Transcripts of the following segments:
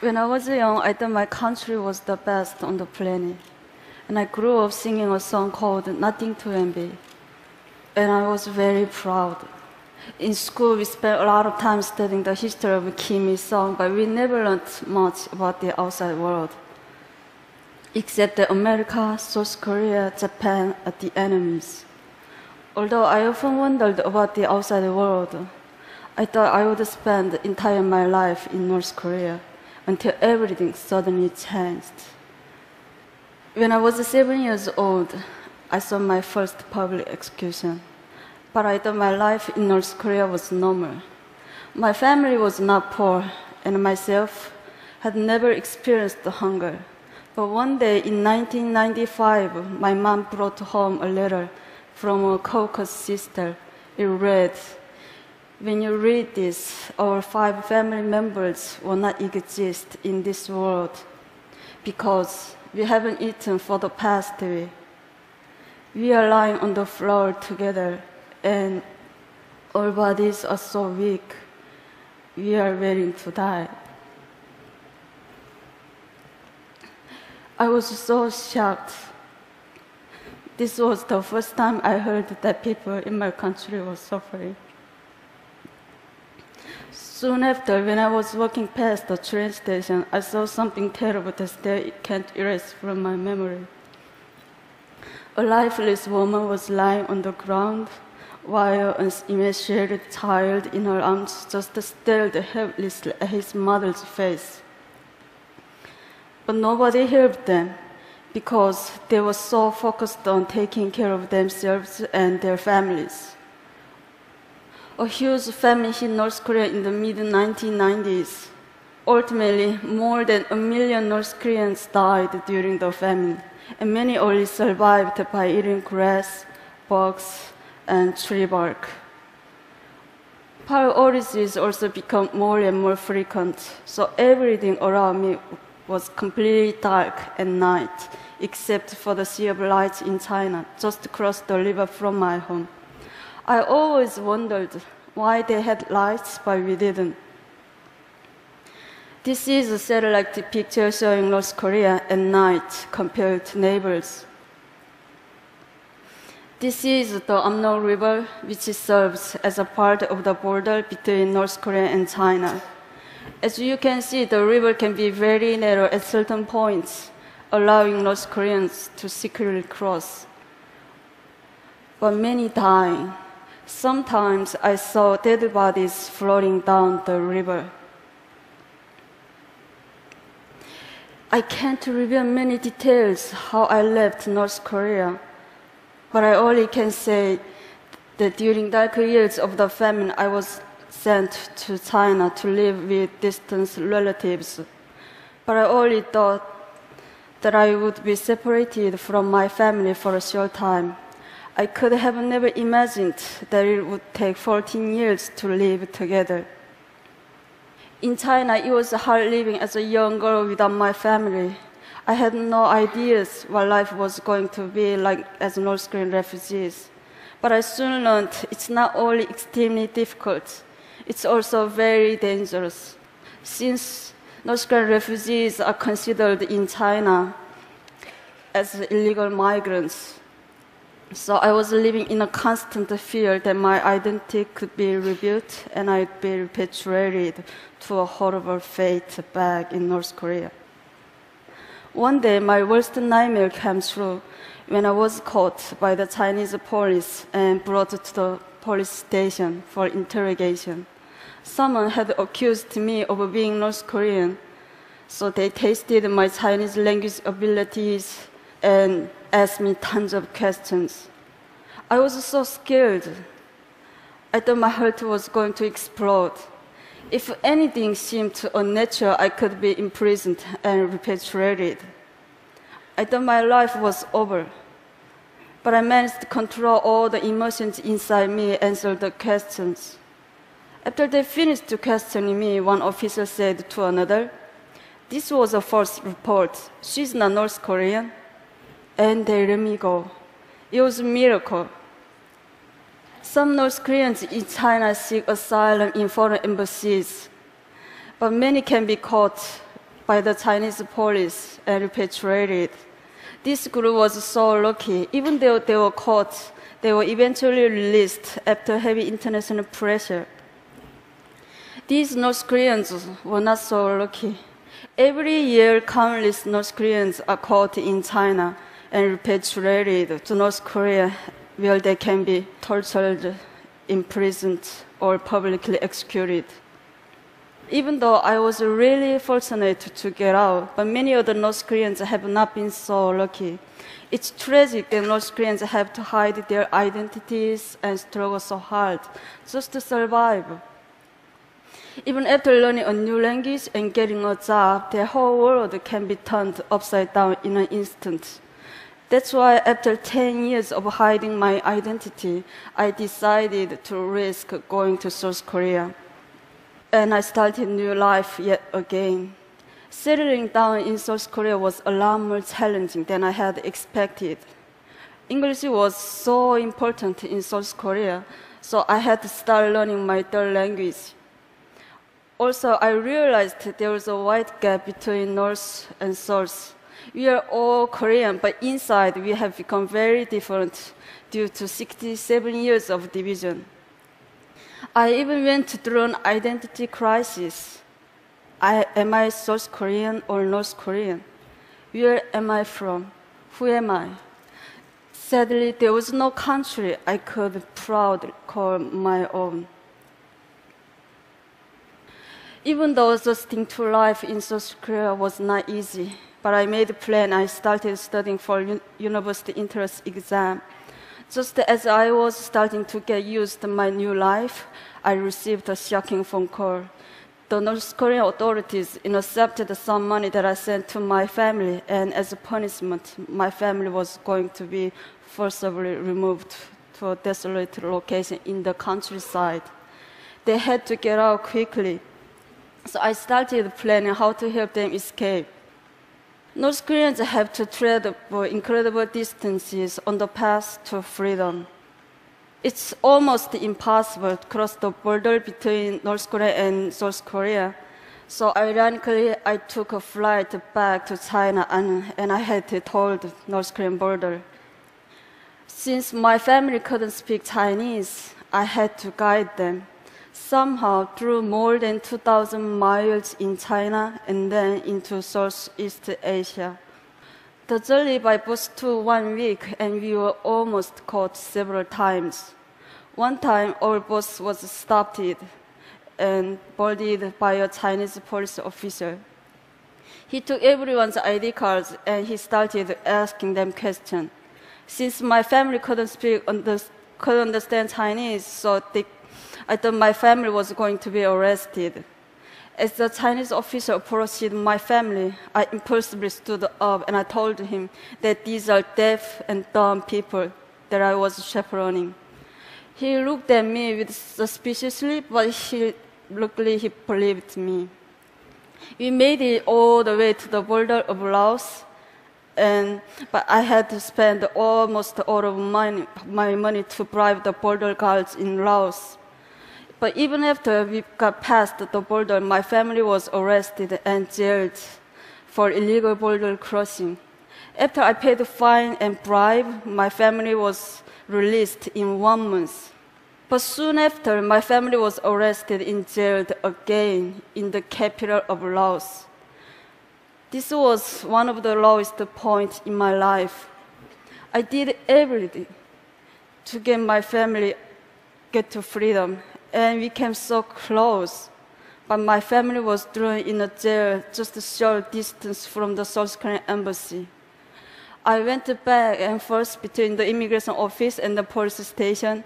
When I was young, I thought my country was the best on the planet. And I grew up singing a song called Nothing to Envy. And I was very proud. In school, we spent a lot of time studying the history of Kim Il-sung, but we never learned much about the outside world. Except that America, South Korea, Japan are the enemies. Although I often wondered about the outside world, I thought I would spend the entire my life in North Korea until everything suddenly changed. When I was 7 years old, I saw my first public execution. But I thought my life in North Korea was normal. My family was not poor, and myself had never experienced hunger. But one day in 1995, my mom brought home a letter from a Caucasus sister. It read, "When you read this, our 5 family members will not exist in this world because we haven't eaten for the past week. We are lying on the floor together, and our bodies are so weak. We are waiting to die." I was so shocked. This was the first time I heard that people in my country were suffering. Soon after, when I was walking past the train station, I saw something terrible that still can't erase from my memory. A lifeless woman was lying on the ground, while an emaciated child in her arms just stared helplessly at his mother's face. But nobody helped them because they were so focused on taking care of themselves and their families. A huge famine hit North Korea in the mid-1990s. Ultimately, more than 1 million North Koreans died during the famine, and many only survived by eating grass, bugs, and tree bark. Power outages also become more and more frequent, so everything around me was completely dark at night, except for the Sea of Lights in China, just across the river from my home. I always wondered why they had lights, but we didn't. This is a satellite picture showing North Korea at night compared to neighbors. This is the Amno River, which serves as a part of the border between North Korea and China. As you can see, the river can be very narrow at certain points, allowing North Koreans to secretly cross. But many dying. Sometimes I saw dead bodies floating down the river. I can't reveal many details how I left North Korea, but I only can say that during dark years of the famine, I was sent to China to live with distant relatives. But I only thought that I would be separated from my family for a short time. I could have never imagined that it would take 14 years to live together. In China, it was hard living as a young girl without my family. I had no ideas what life was going to be like as North Korean refugees. But I soon learned it's not only extremely difficult, it's also very dangerous. Since North Korean refugees are considered in China as illegal migrants, so I was living in a constant fear that my identity could be revealed and I'd be repatriated to a horrible fate back in North Korea. One day, my worst nightmare came true when I was caught by the Chinese police and brought to the police station for interrogation. Someone had accused me of being North Korean, so they tested my Chinese language abilities and asked me tons of questions. I was so scared. I thought my heart was going to explode. If anything seemed unnatural, I could be imprisoned and repatriated. I thought my life was over. But I managed to control all the emotions inside me, answer the questions. After they finished questioning me, one officer said to another, "This was a false report. She's not North Korean." And they let me go. It was a miracle. Some North Koreans in China seek asylum in foreign embassies, but many can be caught by the Chinese police and repatriated. This group was so lucky. Even though they were caught, they were eventually released after heavy international pressure. These North Koreans were not so lucky. Every year, countless North Koreans are caught in China and repatriated to North Korea, where they can be tortured, imprisoned, or publicly executed. Even though I was really fortunate to get out, but many other North Koreans have not been so lucky. It's tragic that North Koreans have to hide their identities and struggle so hard just to survive. Even after learning a new language and getting a job, their whole world can be turned upside down in an instant. That's why after 10 years of hiding my identity, I decided to risk going to South Korea. And I started a new life yet again. Settling down in South Korea was a lot more challenging than I had expected. English was so important in South Korea, so I had to start learning my third language. Also, I realized there was a wide gap between North and South. We are all Korean, but inside we have become very different due to 67 years of division. I even went through an identity crisis. Am I South Korean or North Korean? Where am I from? Who am I? Sadly, there was no country I could proudly call my own. Even though adjusting to life in South Korea was not easy, but I made a plan. I started studying for university entrance exam. Just as I was starting to get used to my new life, I received a shocking phone call. The North Korean authorities intercepted some money that I sent to my family, and as a punishment, my family was going to be forcibly removed to a desolate location in the countryside. They had to get out quickly. So I started planning how to help them escape. North Koreans have to travel incredible distances on the path to freedom. It's almost impossible to cross the border between North Korea and South Korea. So ironically, I took a flight back to China and I had to toll the North Korean border. Since my family couldn't speak Chinese, I had to guide them. Somehow through more than 2,000 miles in China and then into Southeast Asia. The journey by bus took 1 week and we were almost caught several times. One time our bus was stopped and boarded by a Chinese police officer. He took everyone's ID cards and he started asking them questions. Since my family couldn't understand Chinese, so I thought my family was going to be arrested. As the Chinese officer approached my family, I impulsively stood up and I told him that these are deaf and dumb people that I was chaperoning. He looked at me with suspiciously, but luckily he believed me. We made it all the way to the border of Laos, but I had to spend almost all of my money to bribe the border guards in Laos. But even after we got past the border, my family was arrested and jailed for illegal border crossing. After I paid the fine and bribe, my family was released in 1 month. But soon after, my family was arrested and jailed again in the capital of Laos. This was one of the lowest points in my life. I did everything to get my family to freedom, and we came so close. But my family was thrown in a jail just a short distance from the South Korean embassy. I went back and forth between the immigration office and the police station,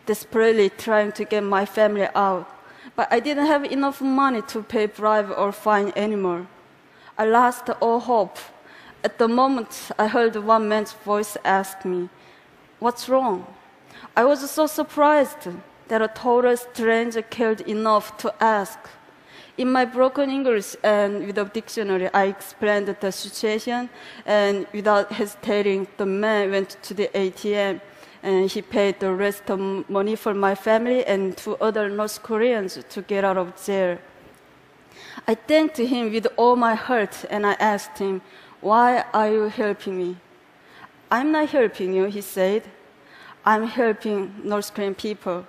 desperately trying to get my family out. But I didn't have enough money to pay bribe or fine anymore. I lost all hope. At the moment, I heard one man's voice ask me, "What's wrong?" I was so surprised. that a total stranger cared enough to ask. In my broken English and with a dictionary, I explained the situation, and without hesitating, the man went to the ATM, and he paid the rest of money for my family and 2 other North Koreans to get out of jail. I thanked him with all my heart, and I asked him, "Why are you helping me?" "I'm not helping you," he said. "I'm helping North Korean people."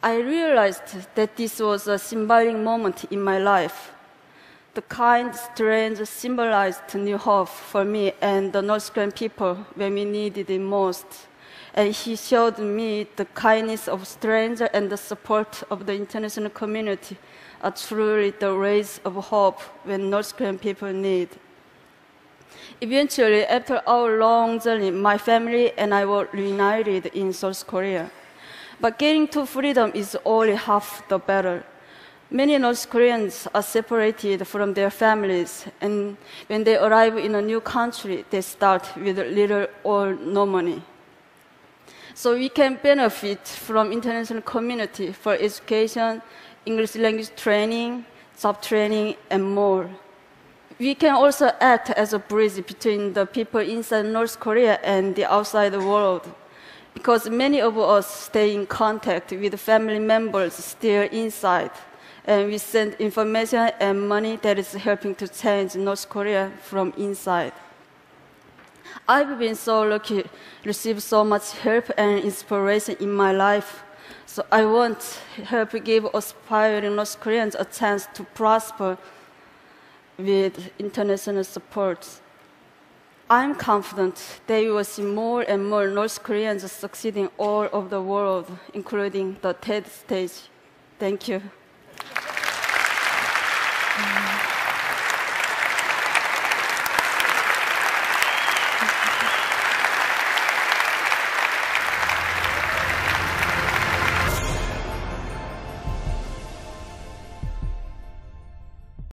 I realized that this was a symbolic moment in my life. The kind stranger symbolized new hope for me and the North Korean people when we needed it most. And he showed me the kindness of strangers and the support of the international community are truly the rays of hope when North Korean people need. Eventually, after our long journey, my family and I were reunited in South Korea. But getting to freedom is only half the battle. Many North Koreans are separated from their families, and when they arrive in a new country, they start with little or no money. So we can benefit from international community for education, English language training, job training, and more. We can also act as a bridge between the people inside North Korea and the outside world, because many of us stay in contact with family members still inside, and we send information and money that is helping to change North Korea from inside. I've been so lucky to receive so much help and inspiration in my life, so I want to help give aspiring North Koreans a chance to prosper with international support. I'm confident that we will see more and more North Koreans succeeding all over the world, including the TED stage. Thank you.